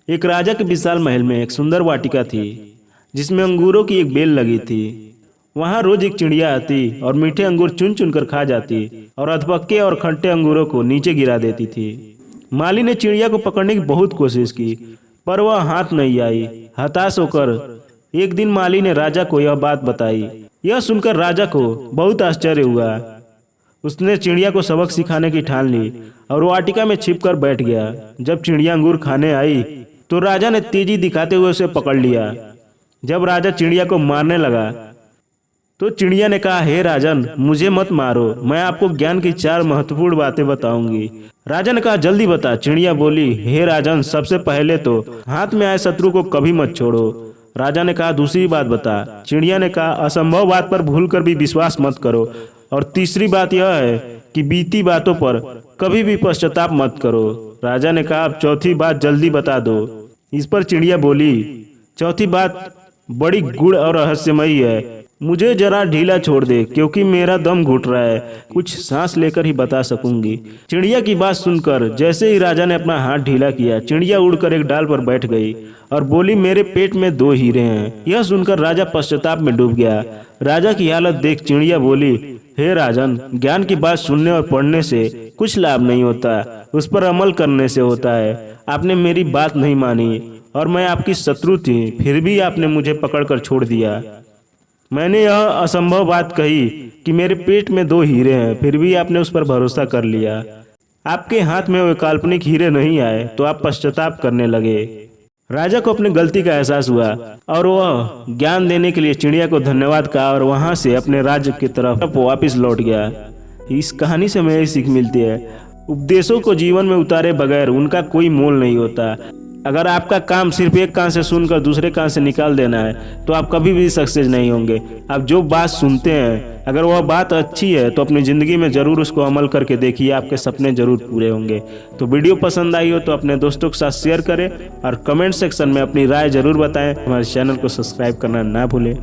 एक राजा के विशाल महल में एक सुंदर वाटिका थी जिसमें अंगूरों की एक बेल लगी थी। वहां रोज एक चिड़िया आती और मीठे अंगूर चुन चुन कर खा जाती और अधपक्के और खट्टे अंगूरों को नीचे गिरा देती थी। माली ने चिड़िया को पकड़ने की बहुत कोशिश की पर वह हाथ नहीं आई। हताश होकर एक दिन माली ने राजा को यह बात बताई। यह सुनकर राजा को बहुत आश्चर्य हुआ। उसने चिड़िया को सबक सिखाने की ठान ली और वाटिका में छिप कर बैठ गया। जब चिड़िया अंगूर खाने आई तो राजा ने तेजी दिखाते हुए उसे पकड़ लिया। जब राजा चिड़िया को मारने लगा तो चिड़िया ने कहा, हे राजन, मुझे मत मारो, मैं आपको ज्ञान की 4 महत्वपूर्ण बातें बताऊंगी। राजा ने कहा, जल्दी बता। चिड़िया बोली, हे राजन, सबसे पहले तो हाथ में आए शत्रु को कभी मत छोड़ो। राजा ने कहा, दूसरी बात बता। चिड़िया ने कहा, असंभव बात पर भूलकर भी विश्वास मत करो। और तीसरी बात यह है कि बीती बातों पर कभी भी पश्चाताप मत करो। राजा ने कहा, अब चौथी बात जल्दी बता दो। इस पर चिड़िया बोली, चौथी बात बड़ी गूढ़ और रहस्यमयी है, मुझे जरा ढीला छोड़ दे क्योंकि मेरा दम घुट रहा है, कुछ सांस लेकर ही बता सकूंगी। चिड़िया की बात सुनकर जैसे ही राजा ने अपना हाथ ढीला किया, चिड़िया उड़कर एक डाल पर बैठ गई और बोली, मेरे पेट में 2 हीरे हैं। यह सुनकर राजा पश्चाताप में डूब गया। राजा की हालत देख चिड़िया बोली, हे राजन, ज्ञान की बात सुनने और पढ़ने से कुछ लाभ नहीं होता, उस पर अमल करने से होता है। आपने मेरी बात नहीं मानी और मैं आपकी शत्रु थी, फिर भी आपने मुझे पकड़कर छोड़ दिया। मैंने यह असंभव बात कही कि मेरे पेट में 2 हीरे हैं, फिर भी आपने उस पर भरोसा कर लिया। आपके हाथ में वे काल्पनिक हीरे नहीं आए तो आप पश्चाताप करने लगे। राजा को अपनी गलती का एहसास हुआ और वह ज्ञान देने के लिए चिड़िया को धन्यवाद कहा और वहां से अपने राज्य की तरफ वापस लौट गया। इस कहानी से हमें यही सीख मिलती है, उपदेशों को जीवन में उतारे बगैर उनका कोई मोल नहीं होता। अगर आपका काम सिर्फ एक कान से सुनकर दूसरे कान से निकाल देना है तो आप कभी भी सक्सेस नहीं होंगे। आप जो बात सुनते हैं, अगर वह बात अच्छी है तो अपनी ज़िंदगी में ज़रूर उसको अमल करके देखिए, आपके सपने ज़रूर पूरे होंगे। तो वीडियो पसंद आई हो तो अपने दोस्तों के साथ शेयर करें और कमेंट सेक्शन में अपनी राय ज़रूर बताएं। हमारे चैनल को सब्सक्राइब करना ना भूलें।